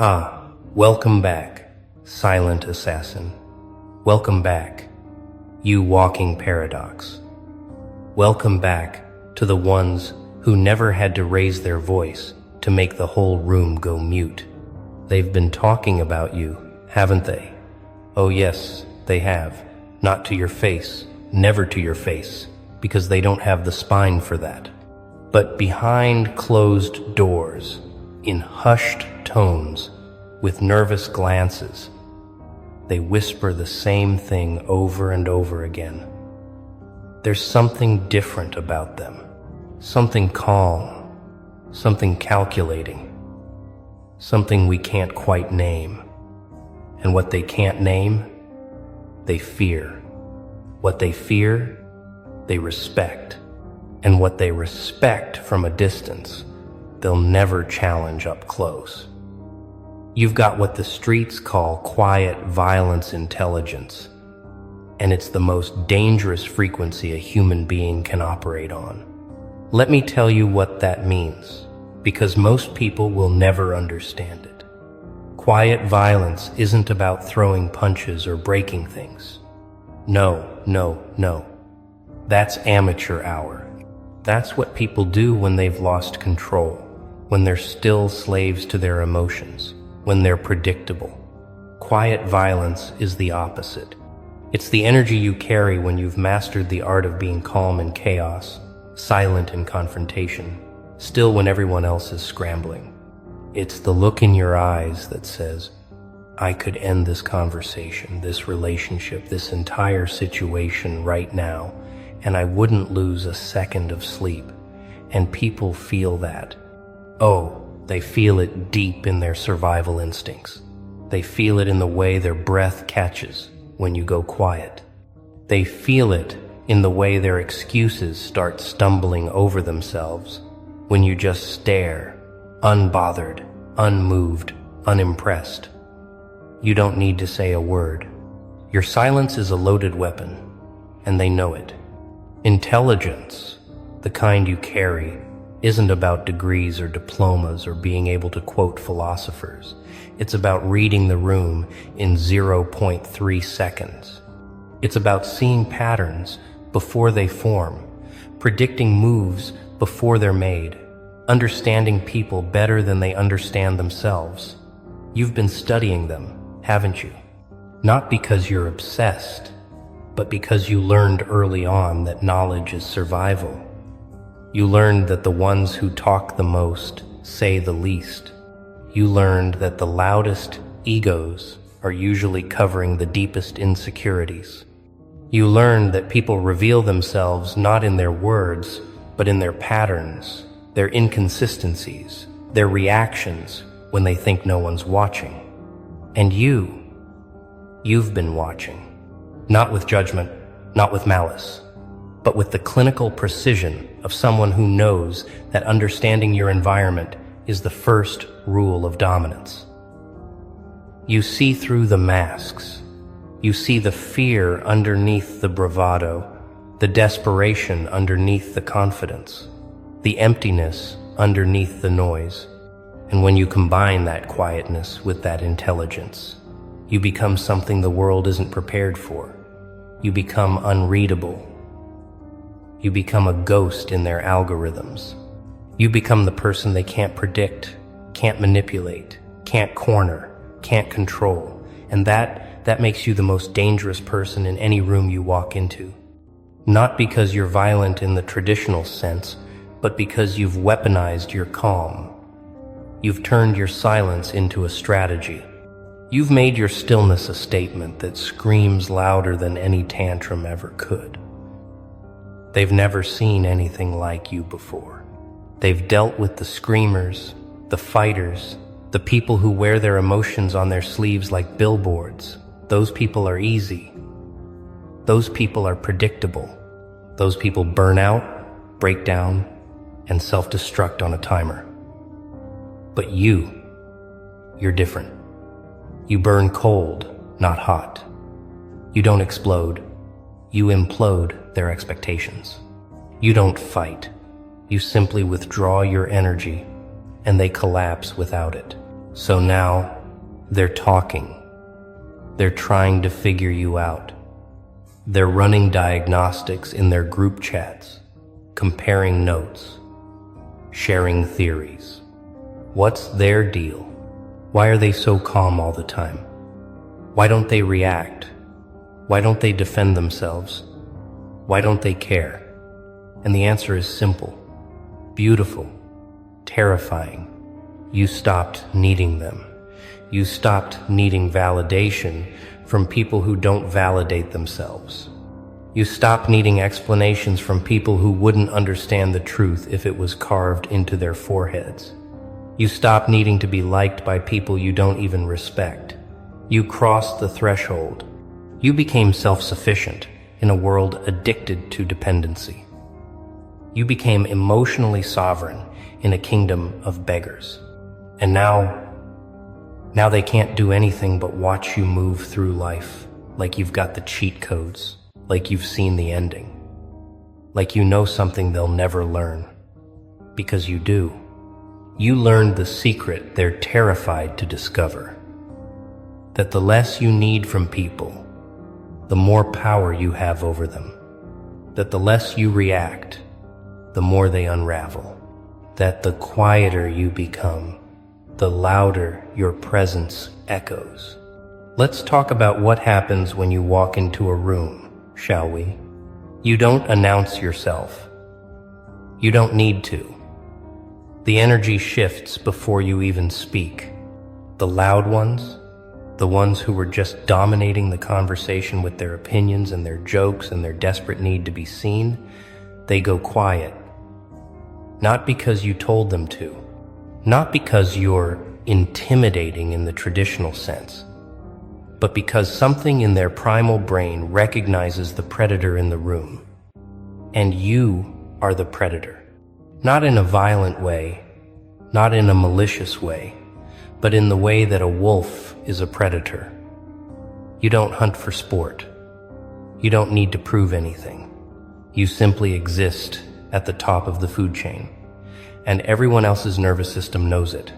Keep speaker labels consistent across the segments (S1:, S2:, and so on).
S1: Welcome back, silent assassin. Welcome back, you walking paradox. Welcome back to the ones who never had to raise their voice to make the whole room go mute. They've been talking about you, haven't they? Oh yes, they have. Not to your face, never to your face, because they don't have the spine for that. But behind closed doors, in hushed tones, with nervous glances, they whisper the same thing over and over again. There's something different about them, something calm, something calculating, something we can't quite name. And what they can't name, they fear. What they fear, they respect. And what they respect from a distance, they'll never challenge up close. You've got what the streets call quiet violence intelligence, and it's the most dangerous frequency a human being can operate on. Let me tell you what that means, because most people will never understand it. Quiet violence isn't about throwing punches or breaking things. No. That's amateur hour. That's what people do when they've lost control, when they're still slaves to their emotions, when they're predictable. Quiet violence is the opposite. It's the energy you carry when you've mastered the art of being calm in chaos, silent in confrontation, still when everyone else is scrambling. It's the look in your eyes that says, I could end this conversation, this relationship, this entire situation right now, and I wouldn't lose a second of sleep. And people feel that. Oh, they feel it deep in their survival instincts. They feel it in the way their breath catches when you go quiet. They feel it in the way their excuses start stumbling over themselves when you just stare, unbothered, unmoved, unimpressed. You don't need to say a word. Your silence is a loaded weapon, and they know it. Intelligence, the kind you carry, isn't about degrees or diplomas or being able to quote philosophers. It's about reading the room in 0.3 seconds. It's about seeing patterns before they form, predicting moves before they're made, understanding people better than they understand themselves. You've been studying them, haven't you? Not because you're obsessed, but because you learned early on that knowledge is survival. You learned that the ones who talk the most say the least. You learned that the loudest egos are usually covering the deepest insecurities. You learned that people reveal themselves not in their words, but in their patterns, their inconsistencies, their reactions when they think no one's watching. And you've been watching. Not with judgment, not with malice, but with the clinical precision of someone who knows that understanding your environment is the first rule of dominance. You see through the masks. You see the fear underneath the bravado, the desperation underneath the confidence, the emptiness underneath the noise. And when you combine that quietness with that intelligence, you become something the world isn't prepared for. You become unreadable. You become a ghost in their algorithms. You become the person they can't predict, can't manipulate, can't corner, can't control. And that makes you the most dangerous person in any room you walk into. Not because you're violent in the traditional sense, but because you've weaponized your calm. You've turned your silence into a strategy. You've made your stillness a statement that screams louder than any tantrum ever could. They've never seen anything like you before. They've dealt with the screamers, the fighters, the people who wear their emotions on their sleeves like billboards. Those people are easy. Those people are predictable. Those people burn out, break down, and self-destruct on a timer. But you're different. You burn cold, not hot. You don't explode. You implode their expectations. You don't fight. You simply withdraw your energy, and they collapse without it. So now they're talking. They're trying to figure you out. They're running diagnostics in their group chats, comparing notes, sharing theories. What's their deal? Why are they so calm all the time? Why don't they react? Why don't they defend themselves? Why don't they care? And the answer is simple, beautiful, terrifying. You stopped needing them. You stopped needing validation from people who don't validate themselves. You stopped needing explanations from people who wouldn't understand the truth if it was carved into their foreheads. You stopped needing to be liked by people you don't even respect. You crossed the threshold. You became self-sufficient in a world addicted to dependency. You became emotionally sovereign in a kingdom of beggars. And now they can't do anything but watch you move through life like you've got the cheat codes, like you've seen the ending, like you know something they'll never learn. Because you do. You learned the secret they're terrified to discover. That the less you need from people, the more power you have over them. That the less you react, the more they unravel. That the quieter you become, the louder your presence echoes. Let's talk about what happens when you walk into a room, shall we? You don't announce yourself. You don't need to. The energy shifts before you even speak. The loud ones, the ones who were just dominating the conversation with their opinions and their jokes and their desperate need to be seen, they go quiet. Not because you told them to. Not because you're intimidating in the traditional sense, but because something in their primal brain recognizes the predator in the room. And you are the predator. Not in a violent way, not in a malicious way, but in the way that a wolf is a predator. You don't hunt for sport. You don't need to prove anything. You simply exist at the top of the food chain. And everyone else's nervous system knows it.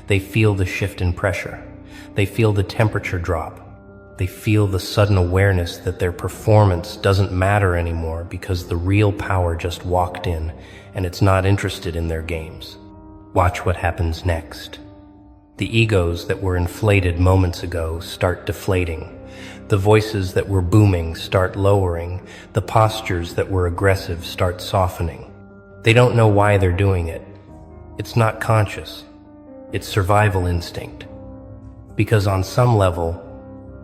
S1: They feel the shift in pressure. They feel the temperature drop. They feel the sudden awareness that their performance doesn't matter anymore because the real power just walked in and it's not interested in their games. Watch what happens next. The egos that were inflated moments ago start deflating. The voices that were booming start lowering. The postures that were aggressive start softening. They don't know why they're doing it. It's not conscious. It's survival instinct. Because on some level,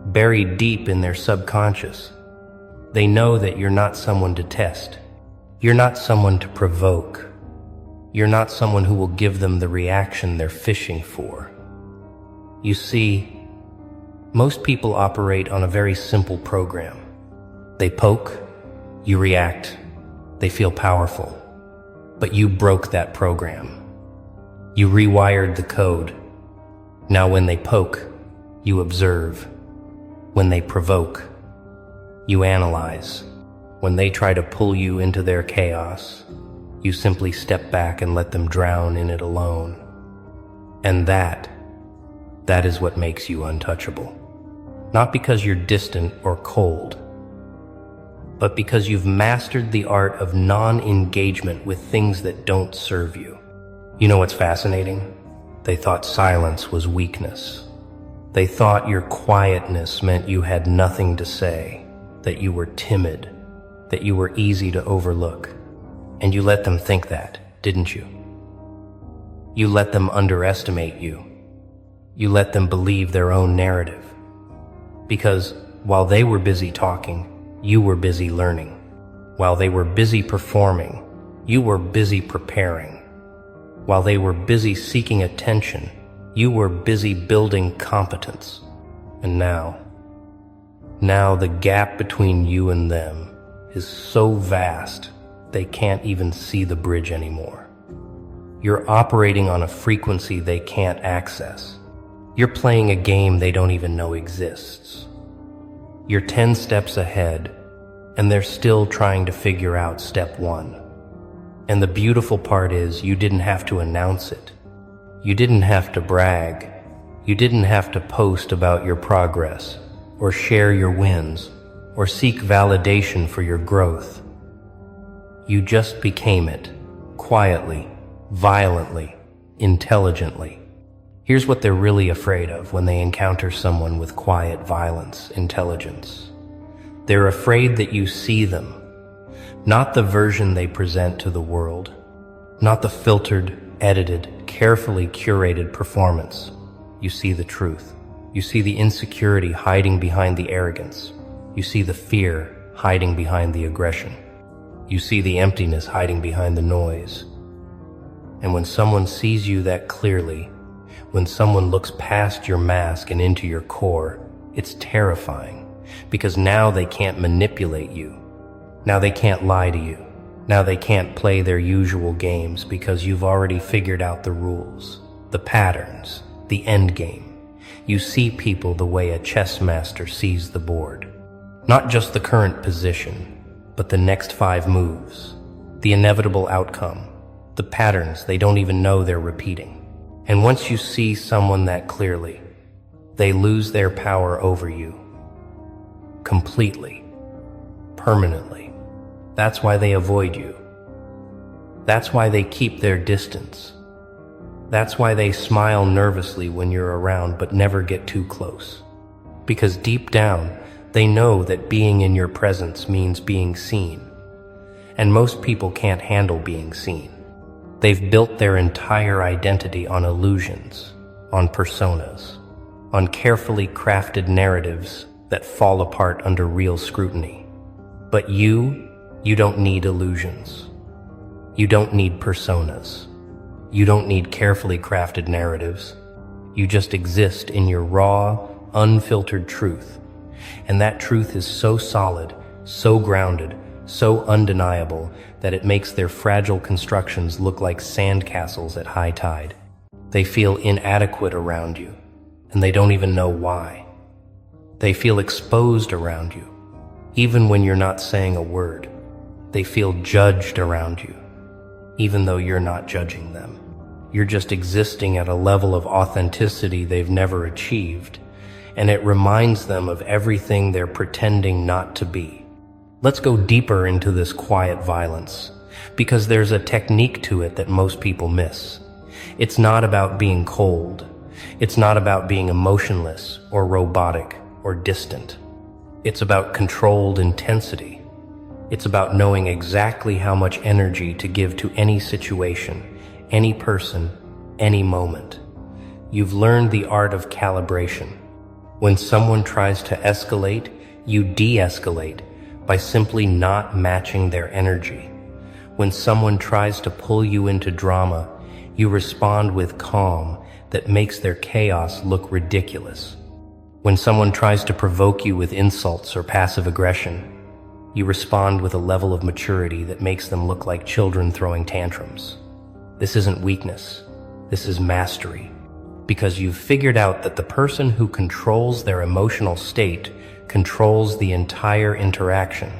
S1: buried deep in their subconscious, they know that you're not someone to test. You're not someone to provoke. You're not someone who will give them the reaction they're fishing for. You see, most people operate on a very simple program. They poke, you react, they feel powerful. But you broke that program. You rewired the code. Now when they poke, you observe. When they provoke, you analyze. When they try to pull you into their chaos, you simply step back and let them drown in it alone. And that is what makes you untouchable. Not because you're distant or cold, but because you've mastered the art of non-engagement with things that don't serve you. You know what's fascinating? They thought silence was weakness. They thought your quietness meant you had nothing to say, that you were timid, that you were easy to overlook. And you let them think that, didn't you? You let them underestimate you. You let them believe their own narrative. Because while they were busy talking, you were busy learning. While they were busy performing, you were busy preparing. While they were busy seeking attention, you were busy building competence. And now the gap between you and them is so vast, they can't even see the bridge anymore. You're operating on a frequency they can't access. You're playing a game they don't even know exists. You're 10 steps ahead, and they're still trying to figure out step 1. And the beautiful part is you didn't have to announce it. You didn't have to brag. You didn't have to post about your progress, or share your wins, or seek validation for your growth. You just became it, quietly, violently, intelligently. Here's what they're really afraid of when they encounter someone with quiet violence, intelligence. They're afraid that you see them, not the version they present to the world, not the filtered, edited, carefully curated performance. You see the truth. You see the insecurity hiding behind the arrogance. You see the fear hiding behind the aggression. You see the emptiness hiding behind the noise. And when someone sees you that clearly, when someone looks past your mask and into your core, it's terrifying, because now they can't manipulate you. Now they can't lie to you. Now they can't play their usual games, because you've already figured out the rules, the patterns, the end game. You see people the way a chess master sees the board. Not just the current position, but the next 5 moves, the inevitable outcome, the patterns they don't even know they're repeating. And once you see someone that clearly, they lose their power over you. Completely. Permanently. That's why they avoid you. That's why they keep their distance. That's why they smile nervously when you're around but never get too close. Because deep down, they know that being in your presence means being seen. And most people can't handle being seen. They've built their entire identity on illusions, on personas, on carefully crafted narratives that fall apart under real scrutiny. But you don't need illusions. You don't need personas. You don't need carefully crafted narratives. You just exist in your raw, unfiltered truth. And that truth is so solid, so grounded, so undeniable that it makes their fragile constructions look like sandcastles at high tide. They feel inadequate around you, and they don't even know why. They feel exposed around you, even when you're not saying a word. They feel judged around you, even though you're not judging them. You're just existing at a level of authenticity they've never achieved, and it reminds them of everything they're pretending not to be. Let's go deeper into this quiet violence, because there's a technique to it that most people miss. It's not about being cold. It's not about being emotionless or robotic or distant. It's about controlled intensity. It's about knowing exactly how much energy to give to any situation, any person, any moment. You've learned the art of calibration. When someone tries to escalate, you de-escalate by simply not matching their energy. When someone tries to pull you into drama, you respond with calm that makes their chaos look ridiculous. When someone tries to provoke you with insults or passive aggression, you respond with a level of maturity that makes them look like children throwing tantrums. This isn't weakness. This is mastery. Because you've figured out that the person who controls their emotional state controls the entire interaction.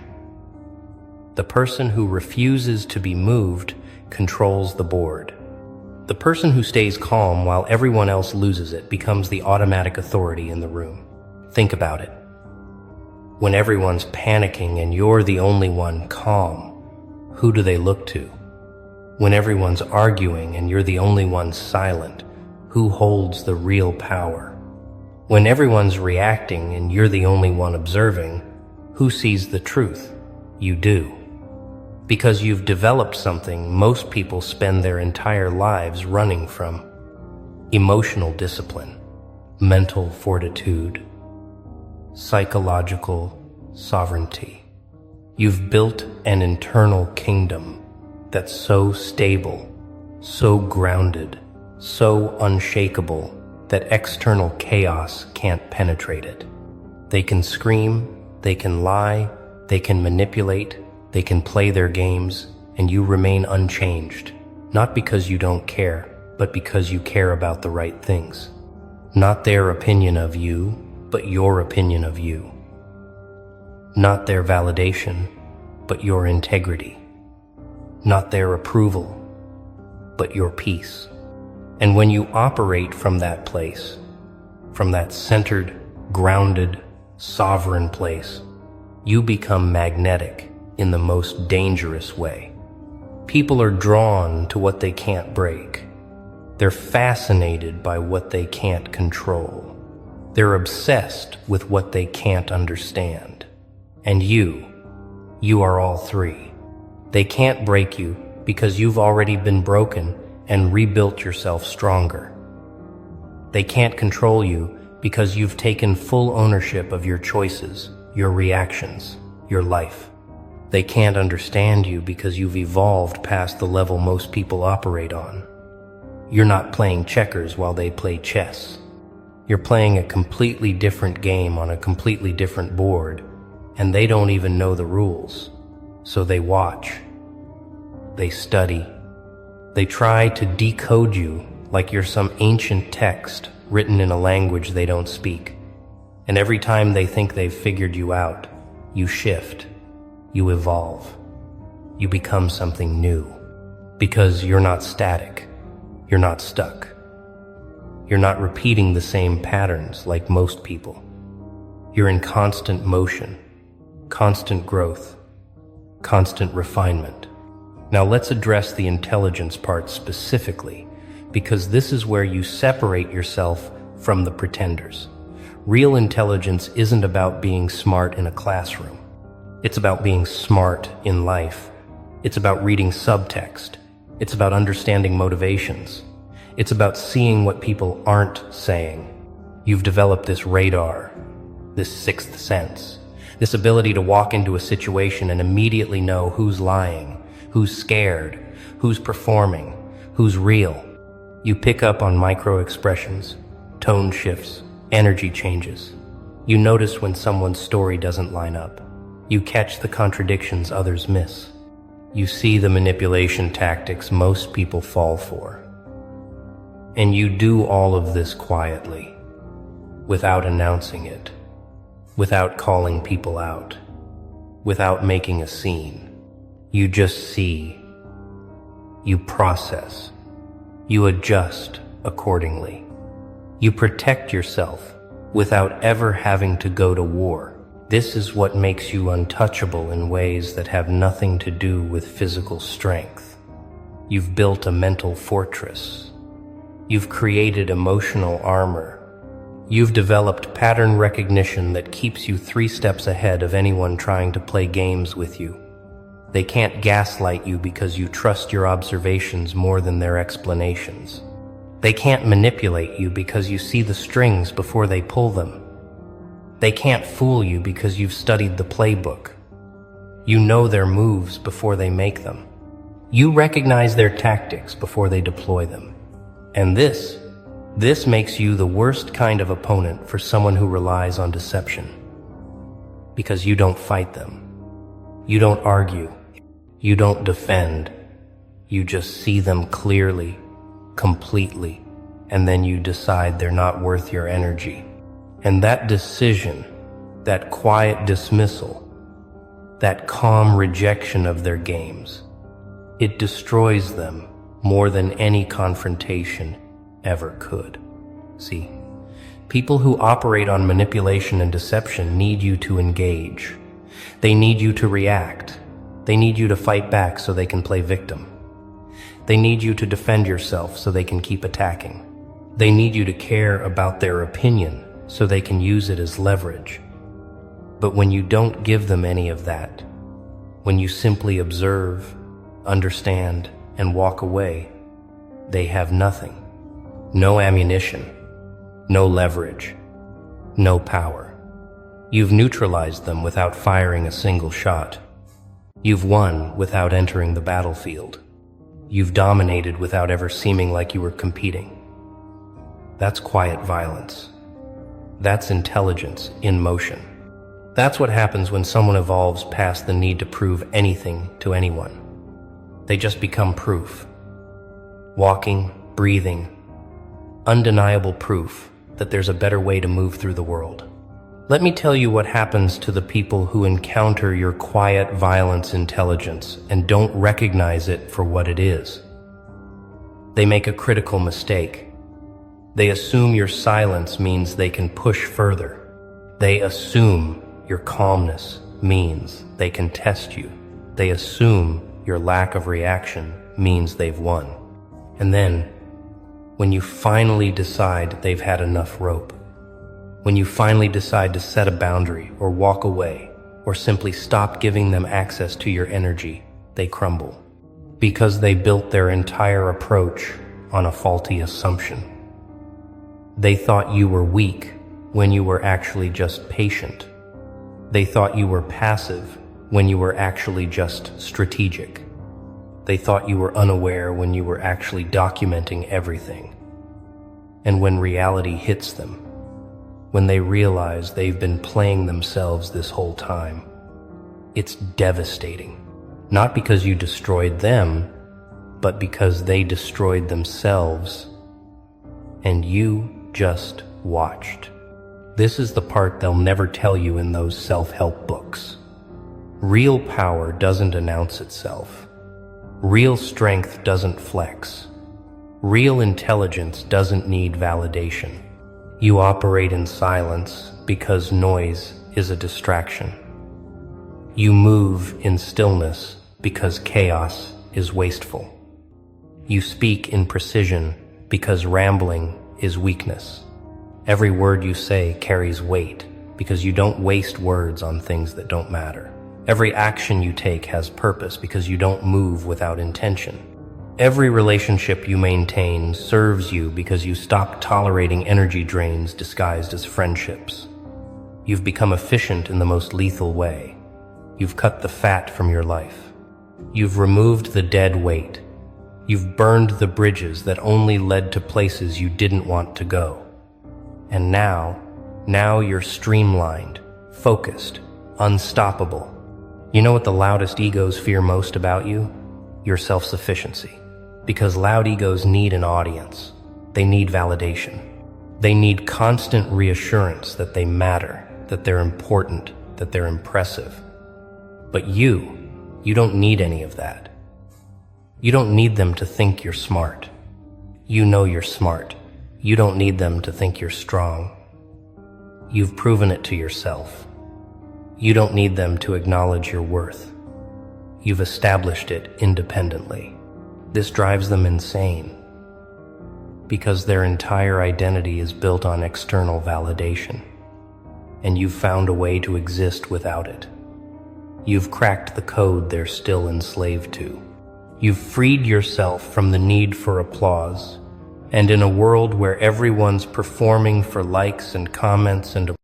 S1: The person who refuses to be moved controls the board. The person who stays calm while everyone else loses it becomes the automatic authority in the room. Think about it. When everyone's panicking and you're the only one calm, who do they look to? When everyone's arguing and you're the only one silent, who holds the real power? When everyone's reacting and you're the only one observing, who sees the truth? You do. Because you've developed something most people spend their entire lives running from: emotional discipline, mental fortitude, psychological sovereignty. You've built an internal kingdom that's so stable, so grounded, so unshakable that external chaos can't penetrate it. They can scream, they can lie, they can manipulate, they can play their games, and you remain unchanged, not because you don't care, but because you care about the right things. Not their opinion of you, but your opinion of you. Not their validation, but your integrity. Not their approval, but your peace. And when you operate from that place, from that centered, grounded, sovereign place, you become magnetic in the most dangerous way. People are drawn to what they can't break. They're fascinated by what they can't control. They're obsessed with what they can't understand. And you are all three. They can't break you because you've already been broken and rebuilt yourself stronger. They can't control you because you've taken full ownership of your choices, your reactions, your life. They can't understand you because you've evolved past the level most people operate on. You're not playing checkers while they play chess. You're playing a completely different game on a completely different board, and they don't even know the rules. So they watch. They study. They try to decode you like you're some ancient text written in a language they don't speak. And every time they think they've figured you out, you shift. You evolve. You become something new. Because you're not static. You're not stuck. You're not repeating the same patterns like most people. You're in constant motion, constant growth, constant refinement. Now let's address the intelligence part specifically, because this is where you separate yourself from the pretenders. Real intelligence isn't about being smart in a classroom. It's about being smart in life. It's about reading subtext. It's about understanding motivations. It's about seeing what people aren't saying. You've developed this radar, this sixth sense, this ability to walk into a situation and immediately know who's lying, who's scared, who's performing, who's real. You pick up on micro expressions, tone shifts, energy changes. You notice when someone's story doesn't line up. You catch the contradictions others miss. You see the manipulation tactics most people fall for. And you do all of this quietly, without announcing it, without calling people out, without making a scene. You just see. You process. You adjust accordingly. You protect yourself without ever having to go to war. This is what makes you untouchable in ways that have nothing to do with physical strength. You've built a mental fortress. You've created emotional armor. You've developed pattern recognition that keeps you 3 steps ahead of anyone trying to play games with you. They can't gaslight you because you trust your observations more than their explanations. They can't manipulate you because you see the strings before they pull them. They can't fool you because you've studied the playbook. You know their moves before they make them. You recognize their tactics before they deploy them. And this makes you the worst kind of opponent for someone who relies on deception. Because you don't fight them. You don't argue. You don't defend. You just see them clearly, completely, and then you decide they're not worth your energy. And that decision, that quiet dismissal, that calm rejection of their games, it destroys them more than any confrontation ever could. See, people who operate on manipulation and deception need you to engage. They need you to react. They need you to fight back so they can play victim. They need you to defend yourself so they can keep attacking. They need you to care about their opinion so they can use it as leverage. But when you don't give them any of that, when you simply observe, understand, and walk away, they have nothing. No ammunition, no leverage, no power. You've neutralized them without firing a single shot. You've won without entering the battlefield. You've dominated without ever seeming like you were competing. That's quiet violence. That's intelligence in motion. That's what happens when someone evolves past the need to prove anything to anyone. They just become proof. Walking, breathing, undeniable proof that there's a better way to move through the world. Let me tell you what happens to the people who encounter your quiet violence intelligence and don't recognize it for what it is. They make a critical mistake. They assume your silence means they can push further. They assume your calmness means they can test you. They assume your lack of reaction means they've won. And then, when you finally decide they've had enough rope, when you finally decide to set a boundary or walk away or simply stop giving them access to your energy, they crumble. Because they built their entire approach on a faulty assumption. They thought you were weak when you were actually just patient. They thought you were passive when you were actually just strategic. They thought you were unaware when you were actually documenting everything. And when reality hits them, when they realize they've been playing themselves this whole time, it's devastating. Not because you destroyed them, but because they destroyed themselves, and you just watched. This is the part they'll never tell you in those self-help books. Real power doesn't announce itself. Real strength doesn't flex. Real intelligence doesn't need validation. You operate in silence because noise is a distraction. You move in stillness because chaos is wasteful. You speak in precision because rambling is weakness. Every word you say carries weight because you don't waste words on things that don't matter. Every action you take has purpose because you don't move without intention. Every relationship you maintain serves you because you stop tolerating energy drains disguised as friendships. You've become efficient in the most lethal way. You've cut the fat from your life. You've removed the dead weight. You've burned the bridges that only led to places you didn't want to go. And now you're streamlined, focused, unstoppable. You know what the loudest egos fear most about you? Your self-sufficiency. Because loud egos need an audience. They need validation. They need constant reassurance that they matter, that they're important, that they're impressive. But you don't need any of that. You don't need them to think you're smart. You know you're smart. You don't need them to think you're strong. You've proven it to yourself. You don't need them to acknowledge your worth. You've established it independently. This drives them insane because their entire identity is built on external validation, and you've found a way to exist without it. You've cracked the code they're still enslaved to. You've freed yourself from the need for applause, and in a world where everyone's performing for likes and comments and